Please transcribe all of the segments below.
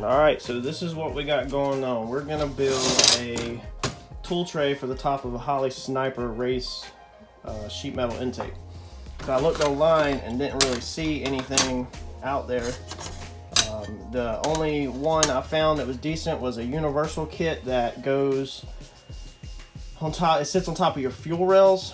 Alright, so this is what we got going on. We're going to build a tool tray for the top of a Holley Sniper race sheet metal intake. So I looked online and didn't really see anything out there. The only one I found that was decent was a universal kit that goes on top. It sits on top of your fuel rails.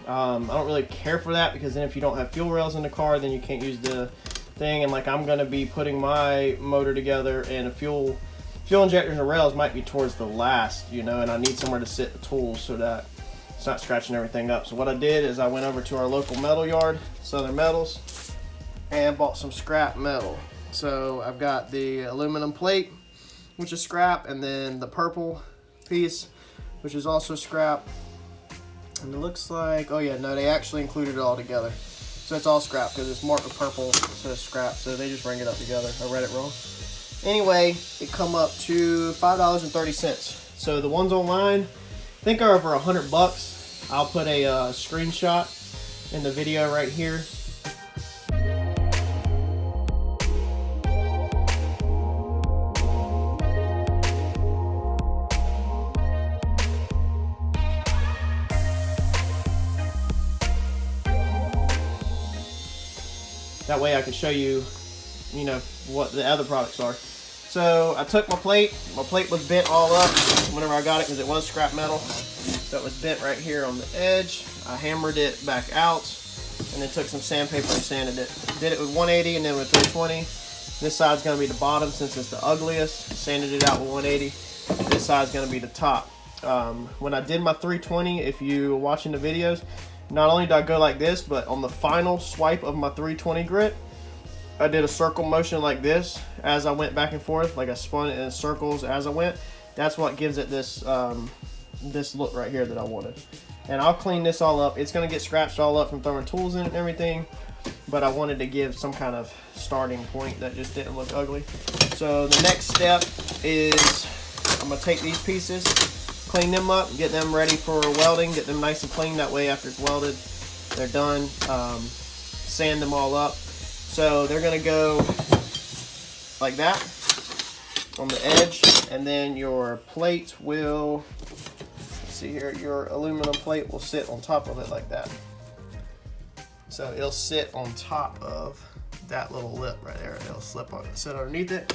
I don't really care for that because then if you don't have fuel rails in the car, then you can't use the thing. And like I'm going to be putting my motor together, and a fuel injectors and rails might be towards the last, you know, and I need somewhere to sit the tools so that it's not scratching everything up. So what I did is I went over to our local metal yard, Southern Metals, and bought some scrap metal. So I've got the aluminum plate, which is scrap, and then the purple piece, which is also scrap. And it looks like, oh yeah, no, they actually included it all together. So it's all scrap because it's marked with purple, so it's scrap. So they just ring it up together. I read it wrong. Anyway, it come up to $5.30. So the ones online, I think are over $100. I'll put a screenshot in the video right here. That way I can show you, you know, what the other products are. So I took my plate was bent all up whenever I got it because it was scrap metal. So it was bent right here on the edge. I hammered it back out and then took some sandpaper and sanded it. Did it with 180 and then with 320. This side's gonna be the bottom since it's the ugliest. Sanded it out with 180. This side's gonna be the top. When I did my 320, if you were watching the videos, not only did I go like this, but on the final swipe of my 320 grit, I did a circle motion like this as I went back and forth, like I spun it in circles as I went. That's what gives it this this look right here that I wanted. And I'll clean this all up. It's gonna get scratched all up from throwing tools in it and everything, but I wanted to give some kind of starting point that just didn't look ugly. So the next step is I'm gonna take these pieces, clean them up, get them ready for welding, get them nice and clean. That way after it's welded, they're done. Sand them all up. So they're gonna go like that on the edge, and then your plate will, let's see here, your aluminum plate will sit on top of it like that. So it'll sit on top of that little lip right there. It'll sit underneath it.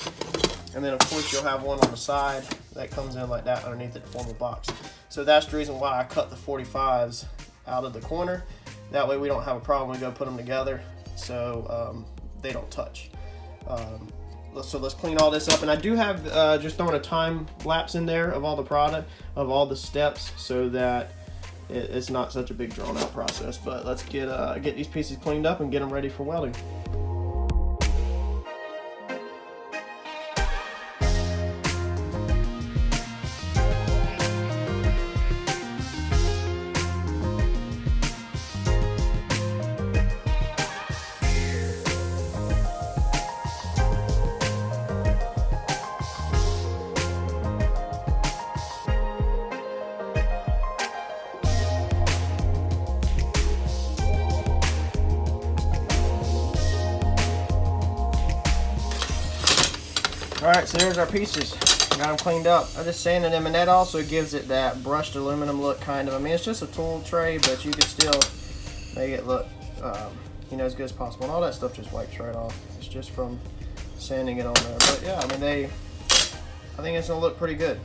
And then of course you'll have one on the side that comes in like that underneath it to form a box. So that's the reason why I cut the 45s out of the corner. That way we don't have a problem when we go put them together, so they don't touch. So let's clean all this up. And I do have just throwing a time lapse in there of all the product, of all the steps, so that it's not such a big drawn out process. But let's get these pieces cleaned up and get them ready for welding. Alright, so there's our pieces. Got them cleaned up. I just sanded them, and that also gives it that brushed aluminum look, kind of. I mean, it's just a tool tray, but you can still make it look, you know, as good as possible. And all that stuff just wipes right off. It's just from sanding it on there. But yeah, I mean, I think it's gonna look pretty good.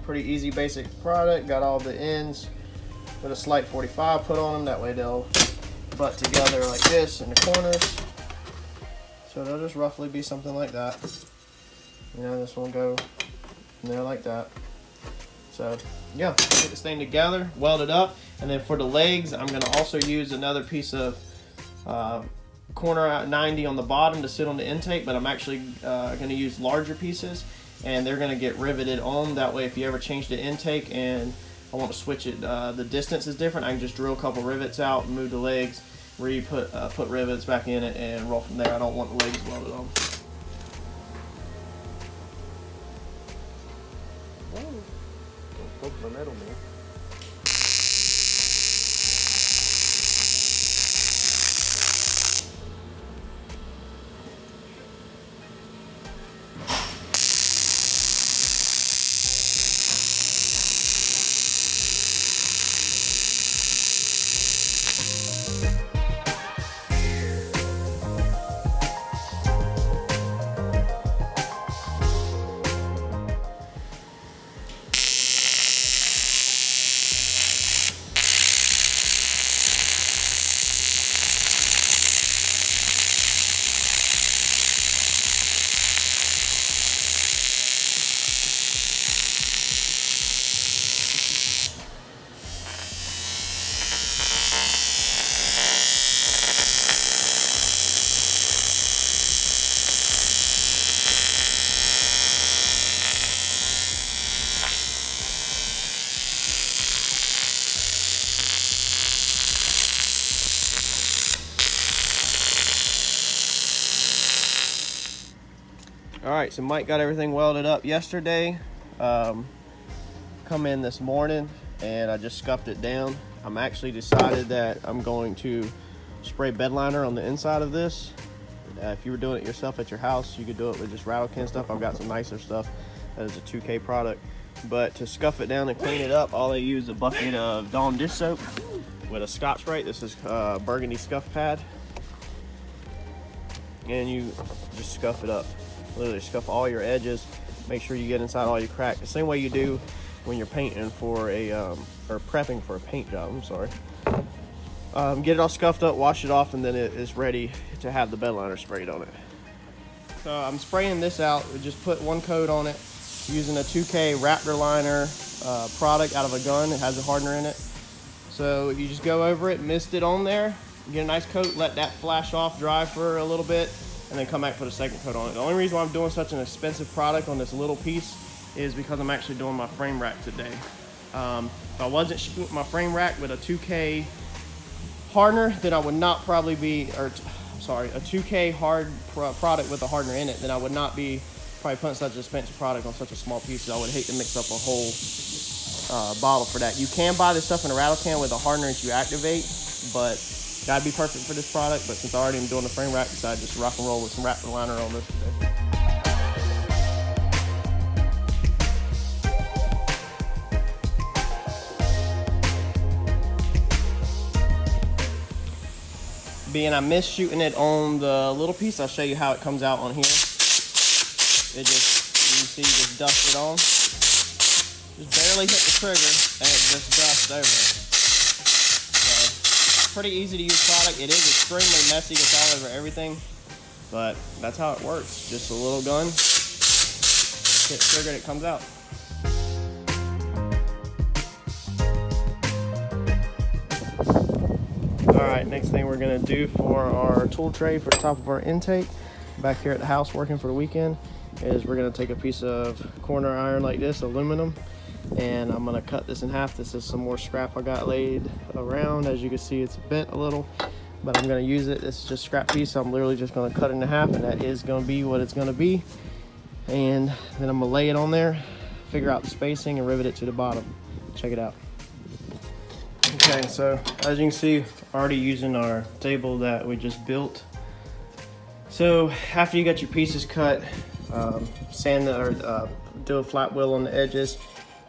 Pretty easy, basic product. Got all the ends with a slight 45 put on them. That way they'll butt together like this in the corners. So they'll just roughly be something like that. You know, this one go in there like that. So yeah, get this thing together, weld it up, and then for the legs, I'm gonna also use another piece of corner 90 on the bottom to sit on the intake, but I'm actually gonna use larger pieces, and they're gonna get riveted on. That way, if you ever change the intake and I want to switch it, the distance is different, I can just drill a couple rivets out, move the legs, put rivets back in it, and roll from there. I don't want the legs welded on. The metal, man. All right, so Mike got everything welded up yesterday. Come in this morning and I just scuffed it down. I'm actually decided that I'm going to spray bed liner on the inside of this. If you were doing it yourself at your house, you could do it with just rattle can stuff. I've got some nicer stuff that is a 2K product. But to scuff it down and clean it up, all I use is a bucket of Dawn dish soap with a Scotch-Brite. This is burgundy scuff pad. And you just scuff it up. Literally scuff all your edges. Make sure you get inside all your cracks. The same way you do when you're painting for a, or prepping for a paint job, I'm sorry. Get it all scuffed up, wash it off, and then it is ready to have the bed liner sprayed on it. So I'm spraying this out. We just put one coat on it using a 2K Raptor liner product out of a gun. It has a hardener in it. So you just go over it, mist it on there, get a nice coat, let that flash off, dry for a little bit, and then come back and put a second coat on it. The only reason why I'm doing such an expensive product on this little piece is because I'm actually doing my frame rack today. If I wasn't shooting my frame rack with a 2K hardener, then I would not probably be, a 2K hard product with a hardener in it, then I would not be probably putting such an expensive product on such a small piece. I would hate to mix up a whole bottle for that. You can buy this stuff in a rattle can with a hardener that you activate, but gotta be perfect for this product. But since I already am doing the frame rack, I decided just to rock and roll with some Raptor liner on this today. Being I missed shooting it on the little piece, I'll show you how it comes out on here. It just, you see, just dust it on. Just barely hit the trigger and it just dusts over. So, pretty easy to use product. It is extremely messy, it's all over everything, but that's how it works. Just a little gun, hit the trigger and it comes out. Alright, next thing we're going to do for our tool tray for the top of our intake, back here at the house working for the weekend, is we're going to take a piece of corner iron like this, aluminum, and I'm going to cut this in half. This is some more scrap I got laid around. As you can see, it's bent a little, but I'm going to use it. This is just scrap piece, so I'm literally just going to cut it in half, and that is going to be what it's going to be. And then I'm going to lay it on there, figure out the spacing, and rivet it to the bottom. Check it out. Okay, so as you can see, already using our table that we just built. So after you got your pieces cut, sand or do a flat wheel on the edges,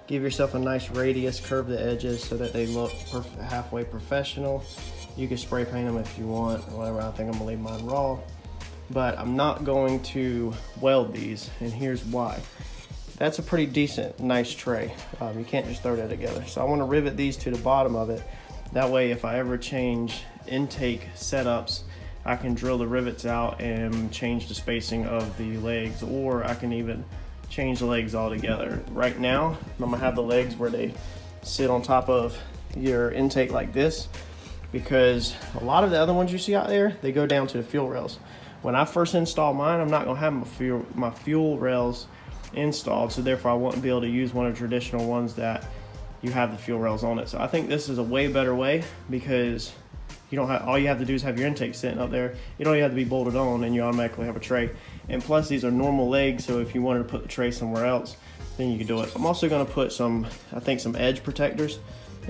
give yourself a nice radius, curve the edges so that they look halfway professional. You can spray paint them if you want or whatever. I think I'm gonna leave mine raw, but I'm not going to weld these, and here's why. That's a pretty decent, nice tray. You can't just throw that together. So I want to rivet these to the bottom of it. That way, if I ever change intake setups, I can drill the rivets out and change the spacing of the legs, or I can even change the legs altogether. Right now, I'm gonna have the legs where they sit on top of your intake like this, because a lot of the other ones you see out there, they go down to the fuel rails. When I first install mine, I'm not gonna have my fuel rails installed, so therefore I won't be able to use one of the traditional ones that you have the fuel rails on it. So I think this is a way better way, because you don't have, all you have to do is have your intake sitting up there. You don't even have to be bolted on, and you automatically have a tray. And plus, these are normal legs, so if you wanted to put the tray somewhere else, then you can do it. I'm also going to put some, I think, some edge protectors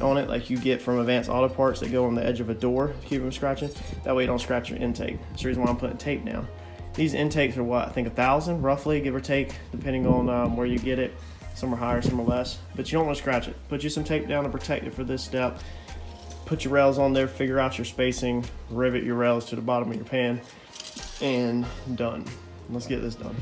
on it, like you get from Advanced Auto Parts, that go on the edge of a door to keep them scratching. That way you don't scratch your intake. That's the reason why I'm putting tape down. These intakes are what, I think 1,000 roughly, give or take, depending on where you get it. Some are higher, some are less, but you don't want to scratch it. Put you some tape down to protect it for this step. Put your rails on there, figure out your spacing, rivet your rails to the bottom of your pan, and done. Let's get this done.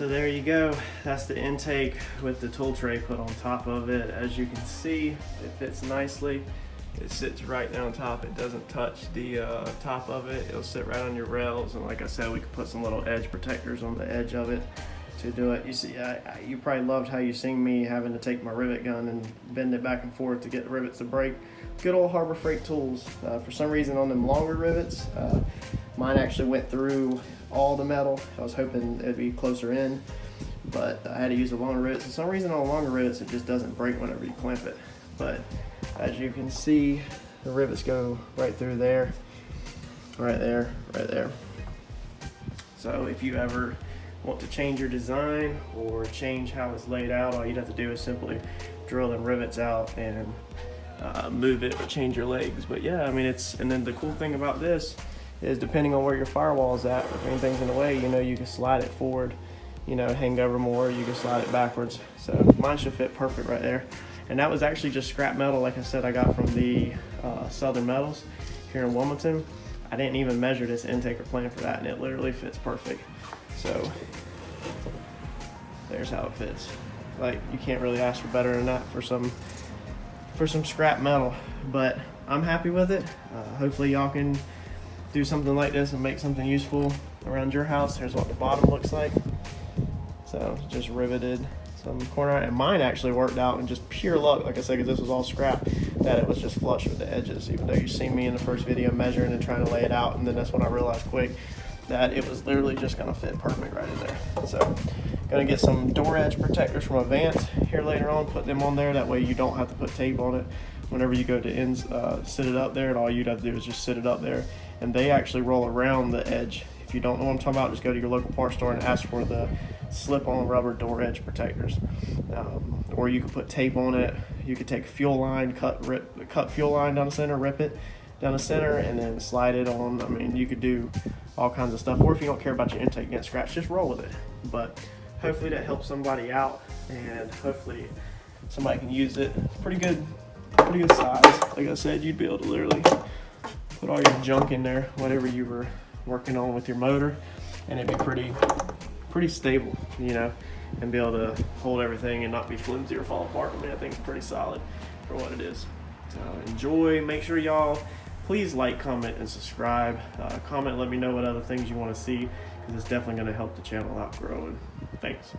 So there you go. That's the intake with the tool tray put on top of it. As you can see, it fits nicely. It sits right down top. It doesn't touch the top of it. It'll sit right on your rails. And like I said, we could put some little edge protectors on the edge of it to do it. You see, you probably loved how you seen me having to take my rivet gun and bend it back and forth to get the rivets to break. Good old Harbor Freight tools. For some reason on them longer rivets, mine actually went through all the metal. I was hoping it'd be closer in, but I had to use the longer rivets. For some reason on the longer rivets, it just doesn't break whenever you clamp it. But as you can see, the rivets go right through there, right there, right there. So if you ever want to change your design or change how it's laid out, all you'd have to do is simply drill them rivets out and move it or change your legs. But yeah, I mean, and then the cool thing about this is depending on where your firewall is at, if anything's in the way, you know, you can slide it forward, you know, hang over more, you can slide it backwards. So mine should fit perfect right there. And that was actually just scrap metal, like I said, I got from the Southern Metals here in Wilmington. I didn't even measure this intake or plan for that, and it literally fits perfect. So there's how it fits. Like, you can't really ask for better than that for some scrap metal. But I'm happy with it. Hopefully y'all can do something like this and make something useful around your house. Here's what the bottom looks like. So just riveted some corner, and mine actually worked out, and just pure luck, like I said, because this was all scrap, that it was just flush with the edges, even though you seen me in the first video measuring and trying to lay it out, and then that's when I realized quick that it was literally just gonna fit perfect right in there. So gonna get some door edge protectors from Avant here later on, put them on there, that way you don't have to put tape on it whenever you go to sit it up there, and all you'd have to do is just sit it up there, and they actually roll around the edge. If you don't know what I'm talking about, just go to your local parts store and ask for the slip-on rubber door edge protectors. Or you could put tape on it. You could take a fuel line, cut fuel line down the center, rip it down the center, and then slide it on. I mean, you could do all kinds of stuff. Or if you don't care about your intake getting scratched, just roll with it. But hopefully that helps somebody out, and hopefully somebody can use it. It's pretty good size. Like I said, you'd be able to literally put all your junk in there, whatever you were working on with your motor, and it'd be pretty stable, you know, and be able to hold everything and not be flimsy or fall apart. I mean, I think it's pretty solid for what it is. So enjoy. Make sure y'all please like, comment, and subscribe. Comment, let me know what other things you want to see, because it's definitely going to help the channel out growing. Thanks.